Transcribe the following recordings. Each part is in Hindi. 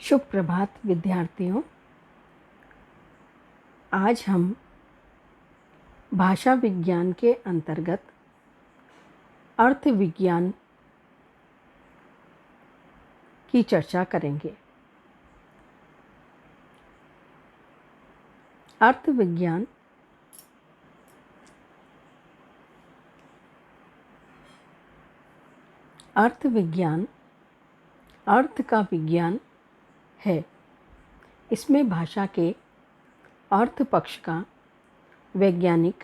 शुभ प्रभात विद्यार्थियों। आज हम भाषा विज्ञान के अंतर्गत अर्थ विज्ञान की चर्चा करेंगे। अर्थ विज्ञान अर्थ का विज्ञान है। इसमें भाषा के अर्थ पक्ष का वैज्ञानिक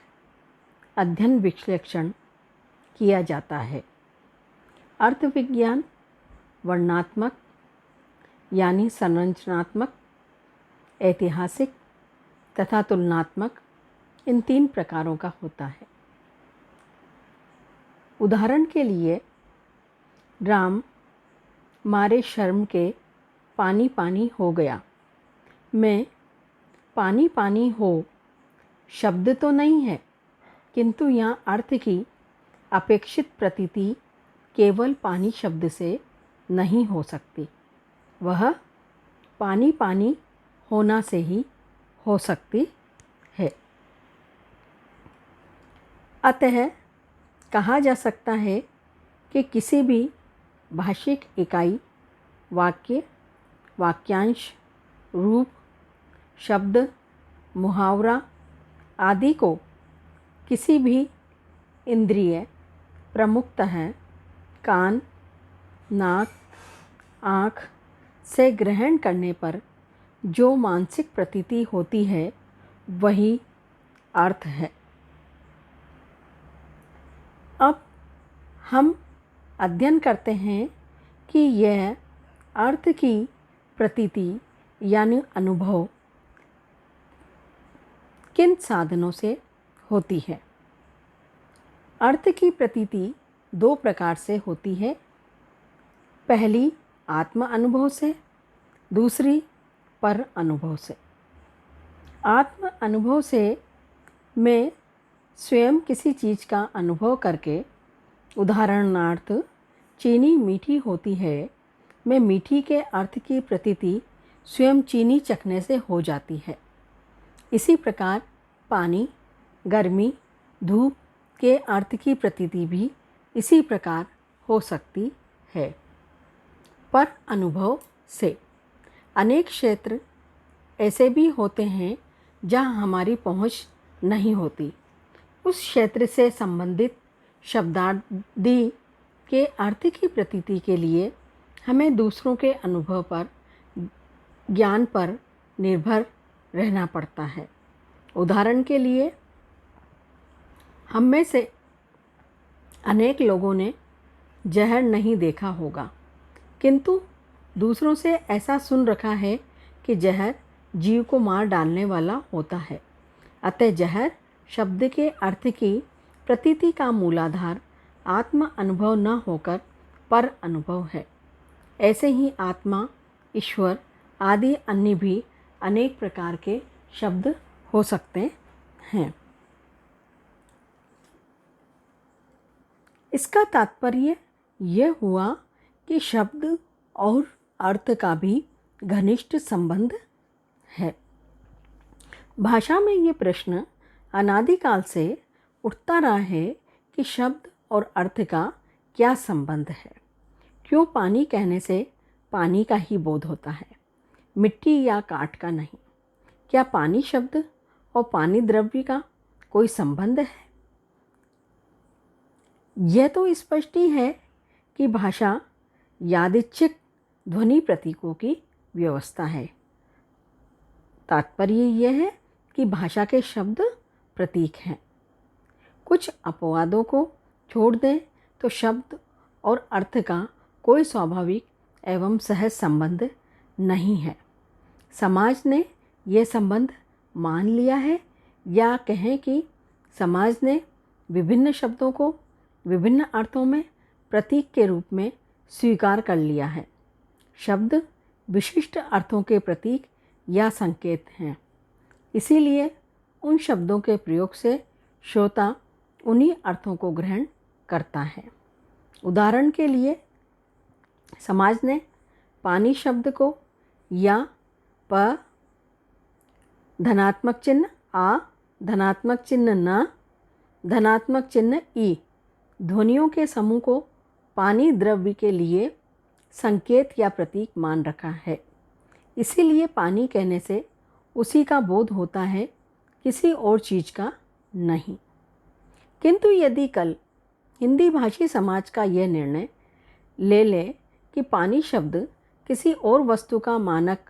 अध्ययन विश्लेषण किया जाता है। अर्थ विज्ञान वर्णनात्मक यानी संरचनात्मक, ऐतिहासिक तथा तुलनात्मक, इन 3 प्रकारों का होता है। उदाहरण के लिए, राम मारे शर्म के पानी पानी हो गया में पानी पानी हो शब्द तो नहीं है, किंतु यहाँ अर्थ की अपेक्षित प्रतीति केवल पानी शब्द से नहीं हो सकती, वह पानी पानी होना से ही हो सकती है। अतः कहा जा सकता है कि किसी भी भाषिक इकाई, वाक्य, वाक्यांश, रूप, शब्द, मुहावरा आदि को किसी भी इंद्रिय, प्रमुखतः कान, नाक, आँख से ग्रहण करने पर जो मानसिक प्रतीति होती है वही अर्थ है। अब हम अध्ययन करते हैं कि यह अर्थ की प्रतीति यानी अनुभव किन साधनों से होती है। अर्थ की प्रतीति 2 प्रकार से होती है। पहली आत्म अनुभव से, दूसरी पर अनुभव से। आत्म अनुभव से मैं स्वयं किसी चीज़ का अनुभव करके, उदाहरणार्थ चीनी मीठी होती है, मैं मीठी के अर्थ की प्रतीति स्वयं चीनी चखने से हो जाती है। इसी प्रकार पानी, गर्मी, धूप के अर्थ की प्रतीति भी इसी प्रकार हो सकती है। पर अनुभव से अनेक क्षेत्र ऐसे भी होते हैं जहाँ हमारी पहुँच नहीं होती। उस क्षेत्र से संबंधित शब्दादि के अर्थ की प्रतीति के लिए हमें दूसरों के अनुभव पर, ज्ञान पर निर्भर रहना पड़ता है। उदाहरण के लिए, हम में से अनेक लोगों ने जहर नहीं देखा होगा, किंतु दूसरों से ऐसा सुन रखा है कि जहर जीव को मार डालने वाला होता है। अतः जहर शब्द के अर्थ की प्रतीति का मूलाधार आत्म अनुभव न होकर पर अनुभव है। ऐसे ही आत्मा, ईश्वर आदि अन्य भी अनेक प्रकार के शब्द हो सकते हैं। इसका तात्पर्य यह हुआ कि शब्द और अर्थ का भी घनिष्ठ संबंध है। भाषा में ये प्रश्न अनादिकाल से उठता रहा है कि शब्द और अर्थ का क्या संबंध है। क्यों पानी कहने से पानी का ही बोध होता है, मिट्टी या काठ का नहीं? क्या पानी शब्द और पानी द्रव्य का कोई संबंध है? यह तो स्पष्ट ही है कि भाषा यादृच्छिक ध्वनि प्रतीकों की व्यवस्था है। तात्पर्य यह है कि भाषा के शब्द प्रतीक हैं। कुछ अपवादों को छोड़ दें तो शब्द और अर्थ का कोई स्वाभाविक एवं सहज संबंध नहीं है। समाज ने यह संबंध मान लिया है, या कहें कि समाज ने विभिन्न शब्दों को विभिन्न अर्थों में प्रतीक के रूप में स्वीकार कर लिया है। शब्द विशिष्ट अर्थों के प्रतीक या संकेत हैं। इसीलिए उन शब्दों के प्रयोग से श्रोता उन्हीं अर्थों को ग्रहण करता है। उदाहरण के लिए, समाज ने पानी शब्द को या प धनात्मक चिन्ह आ, धनात्मक चिन्ह न, धनात्मक चिन्ह ई ध्वनियों के समूह को पानी द्रव्य के लिए संकेत या प्रतीक मान रखा है। इसीलिए पानी कहने से उसी का बोध होता है, किसी और चीज़ का नहीं। किंतु यदि कल हिंदी भाषी समाज का यह निर्णय ले ले कि पानी शब्द किसी और वस्तु का मानक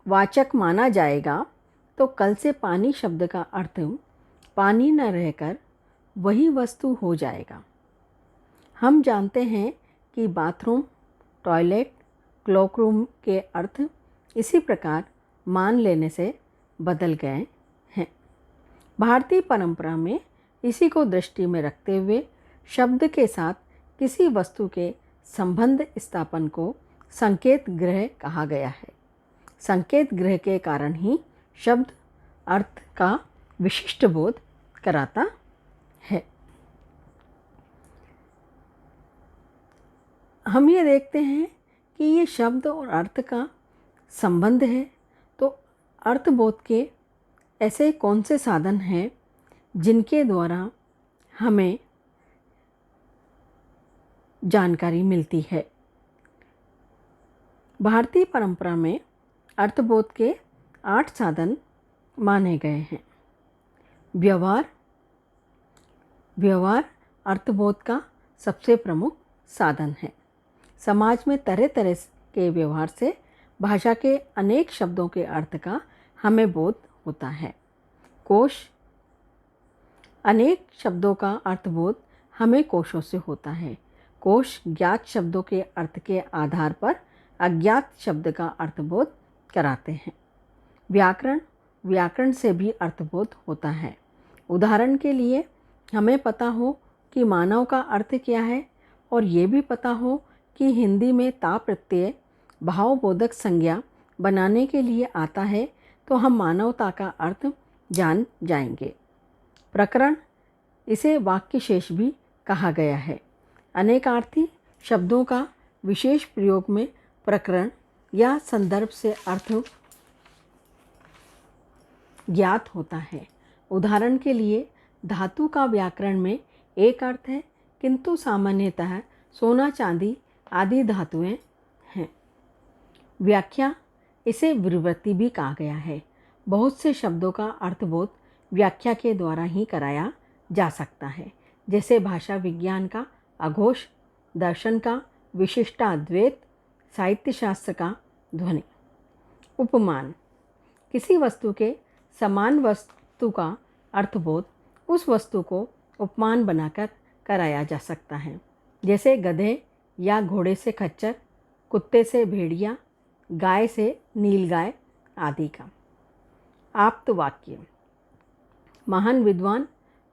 वाचक माना जाएगा, तो कल से पानी शब्द का अर्थ पानी न रहकर वही वस्तु हो जाएगा। हम जानते हैं कि बाथरूम, टॉयलेट, क्लॉकरूम के अर्थ इसी प्रकार मान लेने से बदल गए हैं। भारतीय परंपरा में इसी को दृष्टि में रखते हुए शब्द के साथ किसी वस्तु के संबंध स्थापन को संकेत ग्रह कहा गया है। संकेत ग्रह के कारण ही शब्द अर्थ का विशिष्ट बोध कराता है। हम ये देखते हैं कि ये शब्द और अर्थ का संबंध है, तो अर्थबोध के ऐसे कौन से साधन हैं जिनके द्वारा हमें जानकारी मिलती है। भारतीय परंपरा में अर्थबोध के 8 साधन माने गए हैं। व्यवहार अर्थबोध का सबसे प्रमुख साधन है। समाज में तरह तरह के व्यवहार से भाषा के अनेक शब्दों के अर्थ का हमें बोध होता है। कोश, अनेक शब्दों का अर्थबोध हमें कोशों से होता है। कोश ज्ञात शब्दों के अर्थ के आधार पर अज्ञात शब्द का अर्थबोध कराते हैं। व्याकरण से भी अर्थबोध होता है। उदाहरण के लिए हमें पता हो कि मानव का अर्थ क्या है और ये भी पता हो कि हिंदी में ता प्रत्यय भावबोधक संज्ञा बनाने के लिए आता है, तो हम मानवता का अर्थ जान जाएंगे। प्रकरण, इसे वाक्य शेष भी कहा गया है। अनेकार्थी शब्दों का विशेष प्रयोग में प्रकरण या संदर्भ से अर्थ ज्ञात होता है। उदाहरण के लिए धातु का व्याकरण में एक अर्थ है, किंतु सामान्यतः सोना चांदी आदि धातुएं हैं। व्याख्या, इसे विवृत्ति भी कहा गया है। बहुत से शब्दों का अर्थबोध व्याख्या के द्वारा ही कराया जा सकता है, जैसे भाषा विज्ञान का अघोष, दर्शन का विशिष्टाद्वैत, साहित्य शास्त्र का ध्वनि। उपमान, किसी वस्तु के समान वस्तु का अर्थबोध उस वस्तु को उपमान बनाकर कराया जा सकता है, जैसे गधे या घोड़े से खच्चर, कुत्ते से भेड़िया, गाय से नीलगाय आदि का। आप्त वाक्य, महान विद्वान,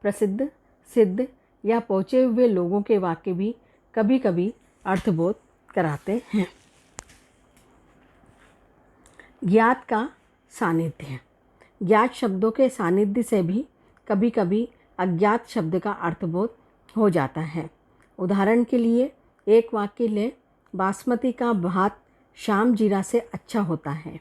प्रसिद्ध, सिद्ध या पहुँचे हुए लोगों के वाक्य भी कभी कभी अर्थबोध कराते हैं। ज्ञात का सानिध्य, ज्ञात शब्दों के सानिध्य से भी कभी कभी अज्ञात शब्द का अर्थबोध हो जाता है। उदाहरण के लिए एक वाक्य ले, बासमती का भात शाम जीरा से अच्छा होता है।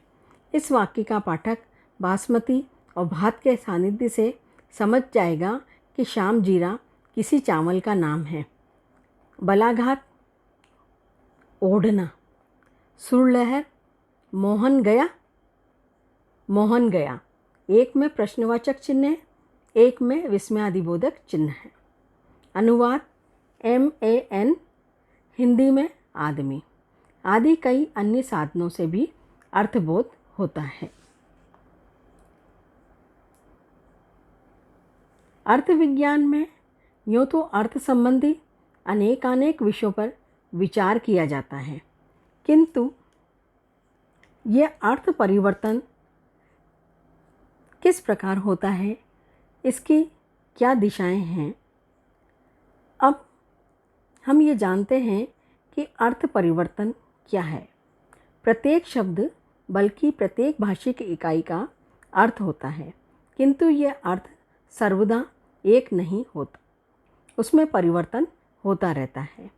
इस वाक्य का पाठक बासमती और भात के सानिध्य से समझ जाएगा कि शाम जीरा किसी चावल का नाम है। बलाघात, ओढ़ना, सुरलहर, मोहन गया, एक में प्रश्नवाचक चिन्ह है, एक में विस्मयादिबोधक चिन्ह है। अनुवाद, MAN, हिंदी में आदमी आदि कई अन्य साधनों से भी अर्थबोध होता है। अर्थ विज्ञान में यूँ तो अर्थ संबंधी अनेकानेक विषयों पर विचार किया जाता है, किंतु यह अर्थ परिवर्तन किस प्रकार होता है, इसकी क्या दिशाएं हैं। अब हम ये जानते हैं कि अर्थ परिवर्तन क्या है। प्रत्येक शब्द बल्कि प्रत्येक भाषिक इकाई का अर्थ होता है, किंतु यह अर्थ सर्वदा एक नहीं होता, उसमें परिवर्तन होता रहता है।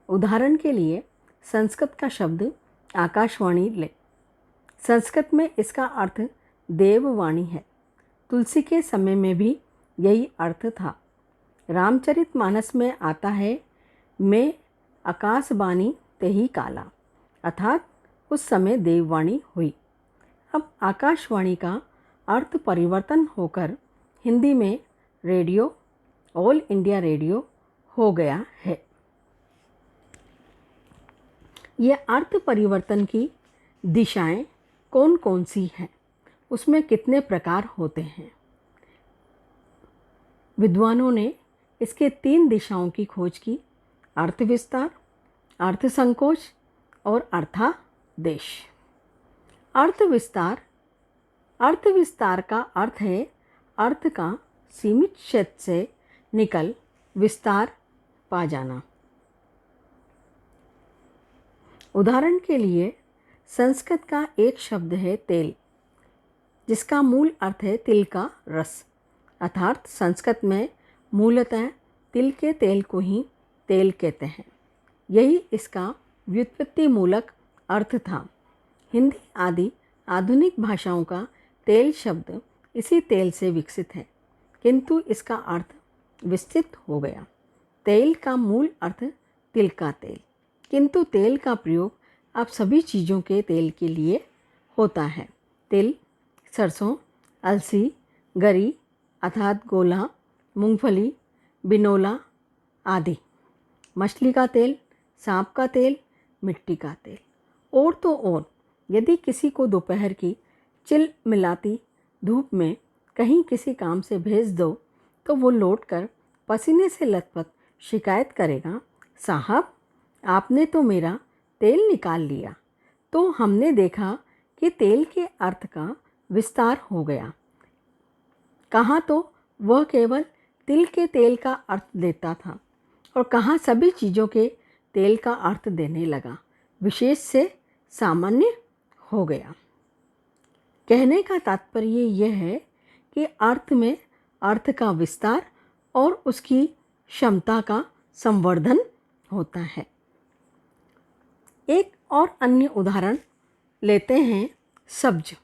उदाहरण के लिए संस्कृत का शब्द आकाशवाणी ले, संस्कृत में इसका अर्थ देववाणी है। तुलसी के समय में भी यही अर्थ था। रामचरितमानस में आता है, मैं आकाशवाणी तेहि काला, अर्थात उस समय देववाणी हुई। अब आकाशवाणी का अर्थ परिवर्तन होकर हिंदी में रेडियो, ऑल इंडिया रेडियो हो गया है। ये अर्थ परिवर्तन की दिशाएं कौन कौन सी हैं, उसमें कितने प्रकार होते हैं? विद्वानों ने इसके 3 दिशाओं की खोज की: अर्थ विस्तार, अर्थ संकोच और अर्थादेश। अर्थ विस्तार का अर्थ है अर्थ का सीमित क्षेत्र से निकल विस्तार पा जाना। उदाहरण के लिए संस्कृत का एक शब्द है तेल, जिसका मूल अर्थ है तिल का रस, अर्थात संस्कृत में मूलतः तिल के तेल को ही तेल कहते हैं। यही इसका व्युत्पत्ति मूलक अर्थ था। हिंदी आदि आधुनिक भाषाओं का तेल शब्द इसी तेल से विकसित है, किंतु इसका अर्थ विस्तृत हो गया। तेल का मूल अर्थ तिल का तेल, किंतु तेल का प्रयोग अब सभी चीज़ों के तेल के लिए होता है। तिल, सरसों, अलसी, गरी अर्थात गोला, मूंगफली, बिनोला आदि, मछली का तेल, सांप का तेल, मिट्टी का तेल। और तो और यदि किसी को दोपहर की चिलमिलाती धूप में कहीं किसी काम से भेज दो तो वो लौटकर पसीने से लथपथ शिकायत करेगा, साहब आपने तो मेरा तेल निकाल लिया। तो हमने देखा कि तेल के अर्थ का विस्तार हो गया। कहाँ तो वह केवल तिल के तेल का अर्थ देता था और कहाँ सभी चीज़ों के तेल का अर्थ देने लगा, विशेष से सामान्य हो गया। कहने का तात्पर्य यह है कि अर्थ में अर्थ का विस्तार और उसकी क्षमता का संवर्धन होता है। एक और अन्य उदाहरण लेते हैं। सब्ज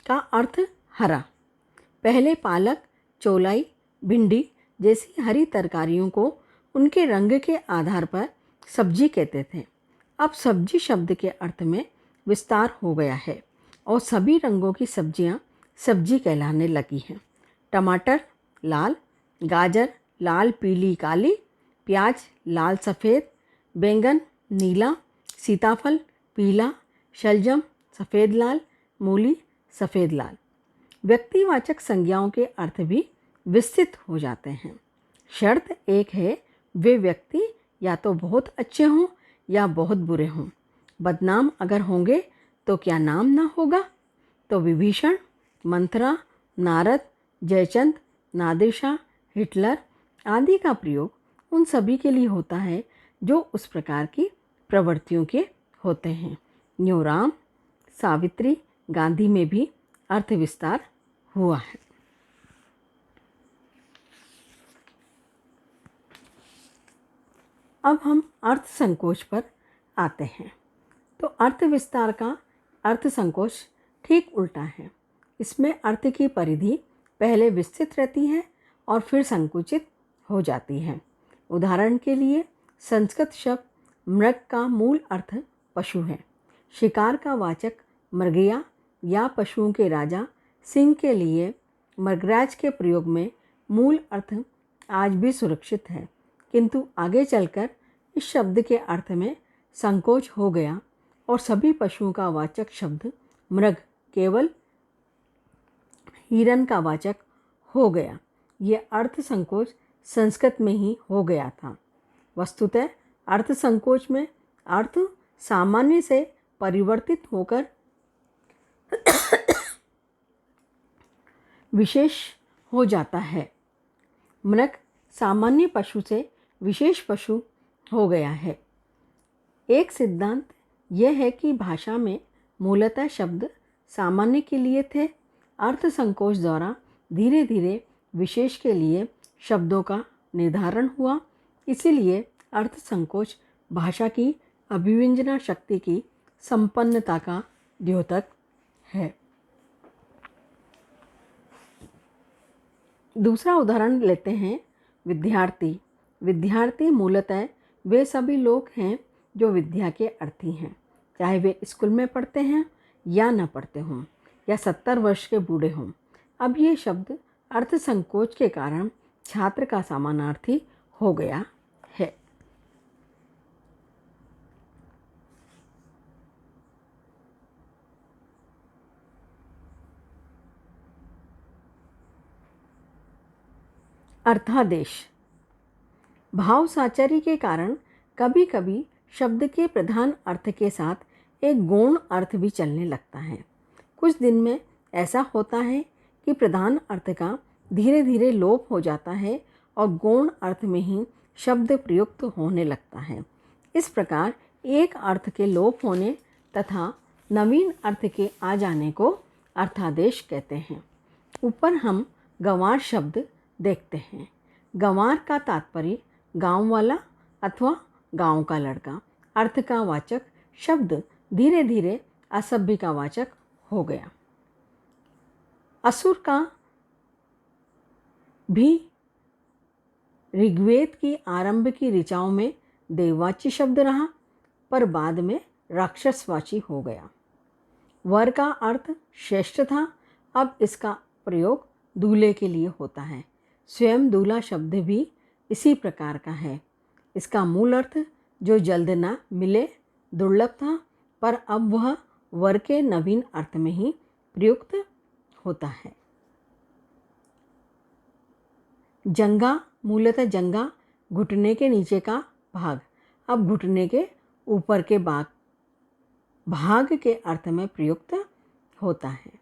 का अर्थ हरा। पहले पालक, चौलाई, भिंडी जैसी हरी तरकारियों को उनके रंग के आधार पर सब्जी कहते थे। अब सब्जी शब्द के अर्थ में विस्तार हो गया है और सभी रंगों की सब्जियां सब्जी कहलाने लगी हैं। टमाटर लाल, गाजर लाल पीली काली, प्याज लाल सफ़ेद, बैंगन नीला, सीताफल पीला, शलजम सफ़ेद लाल, मूली सफ़ेद लाल। व्यक्तिवाचक संज्ञाओं के अर्थ भी विस्तृत हो जाते हैं। शर्त एक है, वे व्यक्ति या तो बहुत अच्छे हों या बहुत बुरे हों। बदनाम अगर होंगे तो क्या नाम ना होगा? तो विभीषण, मंथरा, नारद, जयचंद, नादिर शाह, हिटलर आदि का प्रयोग उन सभी के लिए होता है जो उस प्रकार की प्रवृत्तियों के होते हैं। न्यूराम, सावित्री, गांधी में भी अर्थ विस्तार हुआ है। अब हम अर्थ संकोच पर आते हैं। तो अर्थ विस्तार का अर्थ संकोच ठीक उल्टा है। इसमें अर्थ की परिधि पहले विस्तृत रहती है और फिर संकुचित हो जाती है। उदाहरण के लिए संस्कृत शब्द मृग का मूल अर्थ पशु है। शिकार का वाचक मृगया या पशुओं के राजा सिंह के लिए मृगराज के प्रयोग में मूल अर्थ आज भी सुरक्षित है, किंतु आगे चलकर इस शब्द के अर्थ में संकोच हो गया और सभी पशुओं का वाचक शब्द मृग केवल हिरन का वाचक हो गया। ये अर्थ संकोच संस्कृत में ही हो गया था। वस्तुतः अर्थ संकोच में अर्थ सामान्य से परिवर्तित होकर विशेष हो जाता है। मृग सामान्य पशु से विशेष पशु हो गया है। एक सिद्धांत यह है कि भाषा में मूलतः शब्द सामान्य के लिए थे। अर्थ संकोच द्वारा धीरे धीरे विशेष के लिए शब्दों का निर्धारण हुआ। इसीलिए अर्थ संकोच भाषा की अभिव्यंजना शक्ति की संपन्नता का द्योतक है। दूसरा उदाहरण लेते हैं, विद्यार्थी। विद्यार्थी मूलतः वे सभी लोग हैं जो विद्या के अर्थी हैं, चाहे वे स्कूल में पढ़ते हैं या न पढ़ते हों या 70 वर्ष के बूढ़े हों। अब ये शब्द अर्थ संकोच के कारण छात्र का समानार्थी हो गया है। अर्थादेश। भाव साचारी के कारण कभी कभी शब्द के प्रधान अर्थ के साथ एक गौण अर्थ भी चलने लगता है। कुछ दिन में ऐसा होता है कि प्रधान अर्थ का धीरे धीरे लोप हो जाता है और गौण अर्थ में ही शब्द प्रयुक्त होने लगता है। इस प्रकार एक अर्थ के लोप होने तथा नवीन अर्थ के आ जाने को अर्थादेश कहते हैं। ऊपर हम गंवार शब्द देखते हैं। गंवार का तात्पर्य गांव वाला अथवा गांव का लड़का। अर्थ का वाचक शब्द धीरे धीरे असभ्य का वाचक हो गया। असुर का भी ऋग्वेद की आरंभ की ऋचाओं में देववाची शब्द रहा, पर बाद में राक्षसवाची हो गया। वर का अर्थ श्रेष्ठ था, अब इसका प्रयोग दूल्हे के लिए होता है। स्वयं दूल्हा शब्द भी इसी प्रकार का है। इसका मूल अर्थ जो जल्द न मिले दुर्लभ था, पर अब वह वर के नवीन अर्थ में ही प्रयुक्त होता है। जंगा मूलतः जंगा घुटने के नीचे का भाग, अब घुटने के ऊपर के भाग के अर्थ में प्रयुक्त होता है।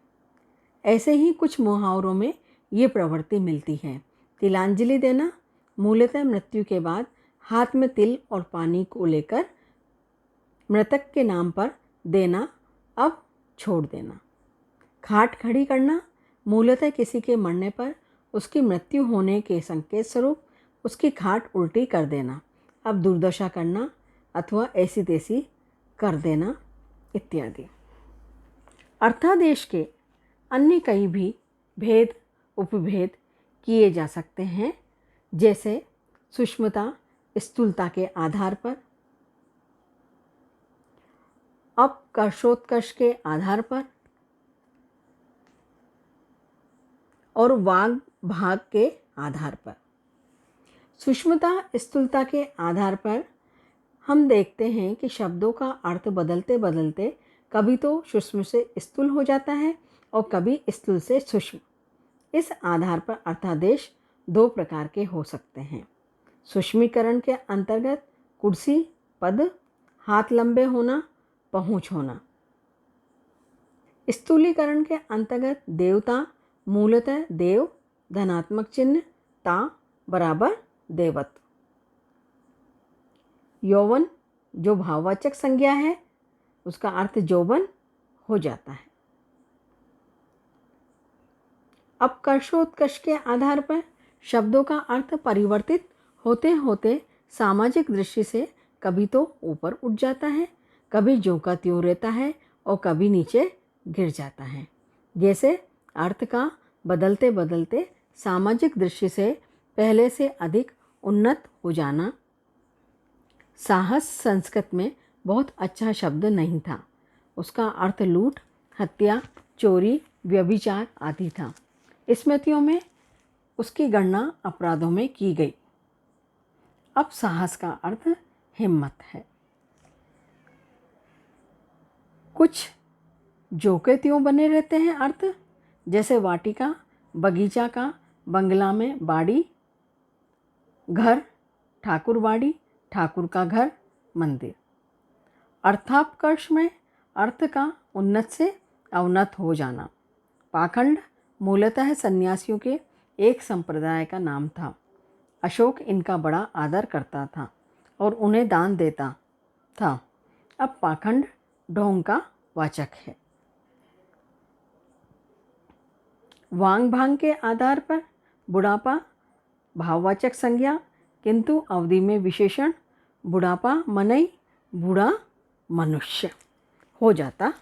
ऐसे ही कुछ मुहावरों में ये प्रवृत्ति मिलती है। तिलांजलि देना मूलतः मृत्यु के बाद हाथ में तिल और पानी को लेकर मृतक के नाम पर देना, अब छोड़ देना। खाट खड़ी करना मूलतः किसी के मरने पर उसकी मृत्यु होने के संकेत स्वरूप उसकी खाट उल्टी कर देना, अब दुर्दशा करना अथवा ऐसी तैसी कर देना इत्यादि। अर्थादेश के अन्य कई भी भेद उपभेद किए जा सकते हैं, जैसे सूक्ष्मता स्थूलता के आधार पर, अपकर्षोत्कर्ष के आधार पर और वाग भाग के आधार पर। सूक्ष्मता स्थूलता के आधार पर हम देखते हैं कि शब्दों का अर्थ बदलते बदलते कभी तो सूक्ष्म से स्थूल हो जाता है और कभी स्थूल से सूक्ष्म। इस आधार पर अर्थादेश दो प्रकार के हो सकते हैं। सूक्ष्मीकरण के अंतर्गत कुर्सी, पद, हाथ लंबे होना, पहुँच होना। स्थूलीकरण के अंतर्गत देवता मूलतः देव, धनात्मक चिन्ह ता बराबर देवत्व। यौवन जो भाववाचक संज्ञा है उसका अर्थ यौवन हो जाता है। अपकर्षोत्कर्ष के आधार पर शब्दों का अर्थ परिवर्तित होते होते सामाजिक दृष्टि से कभी तो ऊपर उठ जाता है, कभी ज्यों का त्यों रहता है और कभी नीचे गिर जाता है। जैसे अर्थ का बदलते बदलते सामाजिक दृष्टि से पहले से अधिक उन्नत हो जाना। साहस संस्कृत में बहुत अच्छा शब्द नहीं था। उसका अर्थ लूट, हत्या, चोरी, व्यभिचार आदि था। स्मृतियों में उसकी गणना अपराधों में की गई। अब साहस का अर्थ हिम्मत है। कुछ जो के त्यों बने रहते हैं अर्थ, जैसे वाटिका, बगीचा का, बंगला में बाड़ी, घर, ठाकुर बाड़ी, ठाकुर का घर, मंदिर। अर्थापकर्ष में अर्थ का उन्नत से अवनत हो जाना। पाखंड मूलतः सन्यासियों के एक संप्रदाय का नाम था। अशोक इनका बड़ा आदर करता था और उन्हें दान देता था। अब पाखंड ढोंग का वाचक है। वांग भांग के आधार पर बुढ़ापा भाववाचक संज्ञा, किंतु अवधि में विशेषण बुढ़ापा मनई बूढ़ा मनुष्य हो जाता